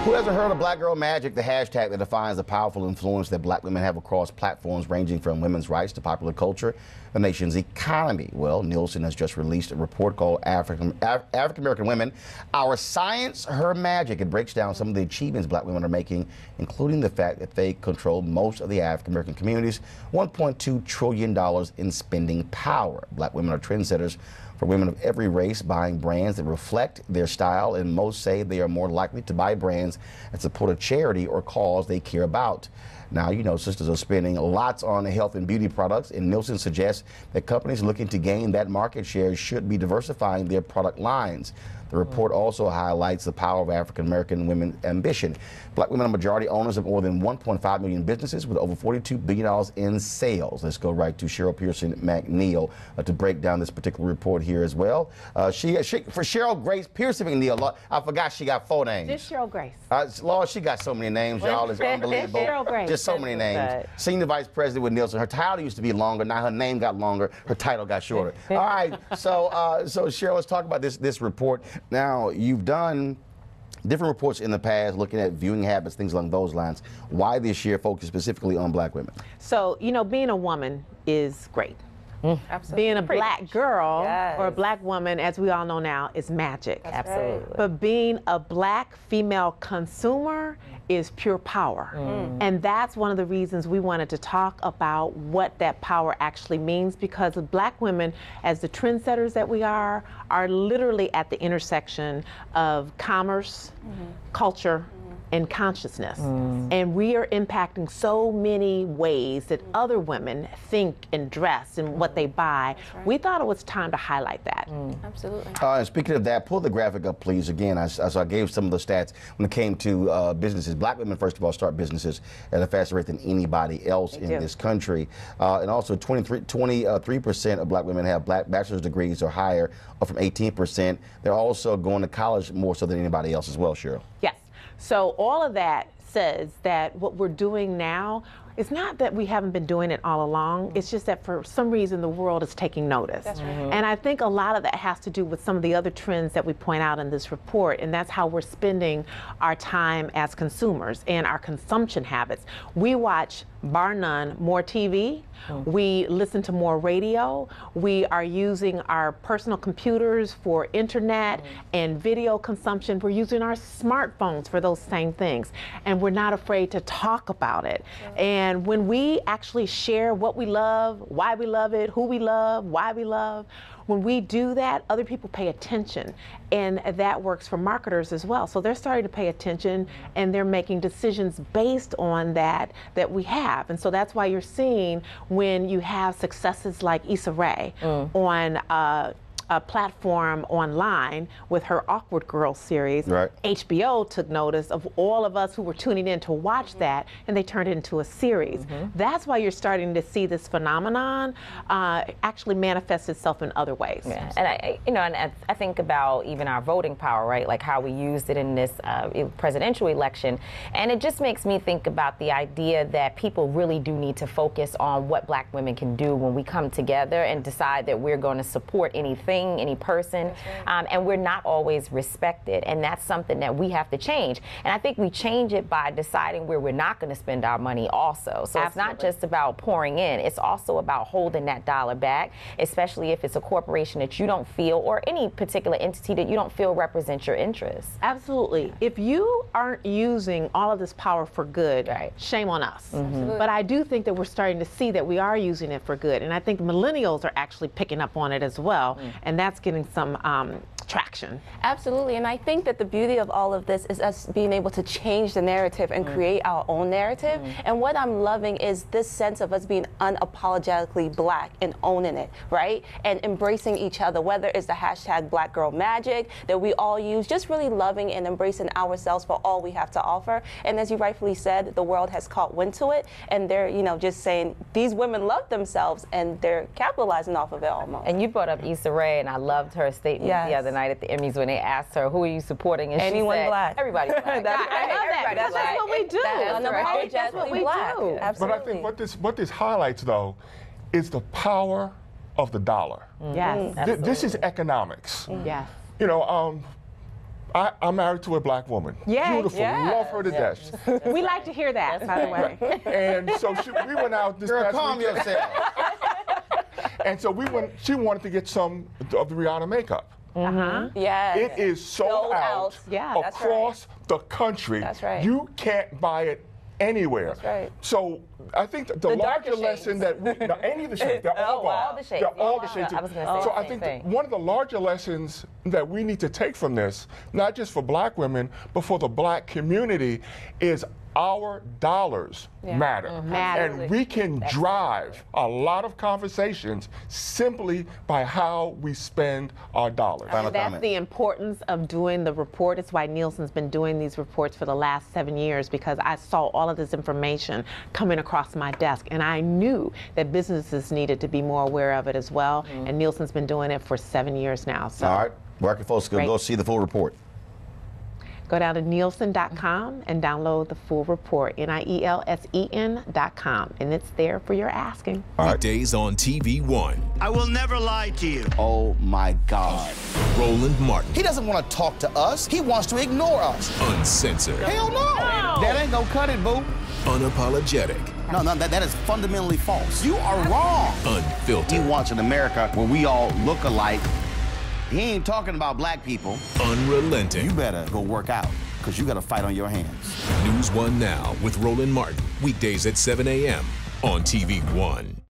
Who hasn't heard of Black Girl Magic, the hashtag that defines the powerful influence that black women have across platforms ranging from women's rights to popular culture, the nation's economy? Well, Nielsen has just released a report called African American Women, Our Science, Her Magic. It breaks down some of the achievements black women are making, including the fact that they control most of the African American community's $1.2 trillion in spending power. Black women are trendsetters for women of every race, buying brands that reflect their style, and most say they are more likely to buy brands that support a charity or cause they care about. Now, you know, sisters are spending lots on health and beauty products, and Nielsen suggests that companies looking to gain that market share should be diversifying their product lines. The report also highlights the power of African American women's ambition. Black women are majority owners of more than 1.5 million businesses with over $42 billion in sales. Let's go right to Cheryl Pearson McNeil to break down this particular report here as well. For Cheryl Grace Pearson McNeil, I forgot she got 4 names. Just Cheryl Grace. Lord, she got so many names, y'all. It's unbelievable. Cheryl Grace. Just so many names. Senior Vice President with Nielsen. Her title used to be longer. Now her name got longer. Her title got shorter. All right. So Cheryl, let's talk about this report. Now, you've done different reports in the past looking at viewing habits, things along those lines. Why this year focus specifically on black women? So, you know, being a woman is great. Absolutely. Being a black girl Yes. or a black woman, as we all know now, is magic. That's Absolutely. right. But being a black female consumer is pure power. And that's one of the reasons we wanted to talk about what that power actually means, because of black women, as the trendsetters that we are literally at the intersection of commerce, culture, and consciousness. And we are impacting so many ways that other women think and dress and what they buy. Right. We thought it was time to highlight that. Absolutely. And speaking of that, pull the graphic up, please. Again, I gave some of the stats when it came to businesses. Black women, first of all, start businesses at a faster rate than anybody else in this country. And also 23% of black women have bachelor's degrees or higher, up from 18%. They're also going to college more so than anybody else as well, Cheryl. Yes. So all of that says that what we're doing now, it's not that we haven't been doing it all along, it's just that for some reason the world is taking notice. That's right. And I think a lot of that has to do with some of the other trends that we point out in this report, and that's how we're spending our time as consumers and our consumption habits. We watch, bar none, more TV, we listen to more radio, we are using our personal computers for internet and video consumption, we're using our smartphones for those same things, and we're not afraid to talk about it. And when we actually share what we love, why we love it, who we love, why we love, when we do that, other people pay attention, and that works for marketers as well. So they're starting to pay attention, and they're making decisions based on that we have. And so that's why you're seeing when you have successes like Issa Rae on a platform online with her Awkward Girl series. Right. HBO took notice of all of us who were tuning in to watch that, and they turned it into a series. That's why you're starting to see this phenomenon actually manifest itself in other ways. Yeah. And I think about even our voting power, right? Like how we used it in this presidential election, and it just makes me think about the idea that people really do need to focus on what black women can do when we come together and decide that we're going to support anything, any person, and we're not always respected, and that's something that we have to change. And I think we change it by deciding where we're not going to spend our money also. So it's not just about pouring in, it's also about holding that dollar back, especially if it's a corporation that you don't feel, or any particular entity that you don't feel represents your interests. Absolutely. If you aren't using all of this power for good, shame on us. But I do think that we're starting to see that we are using it for good, and I think millennials are actually picking up on it as well. And that's getting some traction. Absolutely, and I think that the beauty of all of this is us being able to change the narrative and create our own narrative. And what I'm loving is this sense of us being unapologetically black and owning it, right? And embracing each other, whether it's the hashtag Black Girl Magic that we all use, just really loving and embracing ourselves for all we have to offer. And as you rightfully said, the world has caught wind to it, and they're, you know, just saying these women love themselves, and they're capitalizing off of it almost. And you brought up Issa Rae, and I loved her statement the other night at the Emmys when they asked her, who are you supporting? And anyone she said, black. Everybody black. I love that, because that's what we do. That's what we do. Absolutely. But I think what this highlights, though, is the power of the dollar. Yes. This is economics. Yes. You know, I'm married to a black woman. Yay. Beautiful. Yes. Love her to death. We like to hear that, by the way. And so we went out this Girl, past calm weekend. yourself. And so she wanted to get some of the Rihanna makeup. Yes. It is sold out Yeah, that's across the country. That's right. You can't buy it anywhere. That's right. So I think the darker larger shades. lesson that now, any of the shades, they're all Oh, gone. wow. All the shades. They're all Yeah. the shades. I was gonna say So the I same think thing. one of the larger lessons that we need to take from this, not just for black women, but for the black community, is our dollars matter. Matter. And we can drive a lot of conversations simply by how we spend our dollars. Final That's comment. the importance of doing the report. It's why Nielsen's been doing these reports for the last 7 years, because I saw all of this information coming across my desk, and I knew that businesses needed to be more aware of it as well. And Nielsen's been doing it for 7 years now. So All right. Where can folks Great. go see the full report? go down to Nielsen.com and download the full report, NIELSEN.com, and it's there for your asking. Weekdays on TV One. I will never lie to you. Oh my God. Roland Martin, He doesn't want to talk to us. He wants to ignore us. uncensored, Hell no. That ain't gonna cut it, boo. unapologetic, No, that is fundamentally false. You are wrong. He unfiltered, wants an America where we all look alike. He ain't talking about black people. unrelenting. You better go work out, because you got a fight on your hands. News One Now with Roland Martin. Weekdays at 7 a.m. on TV One.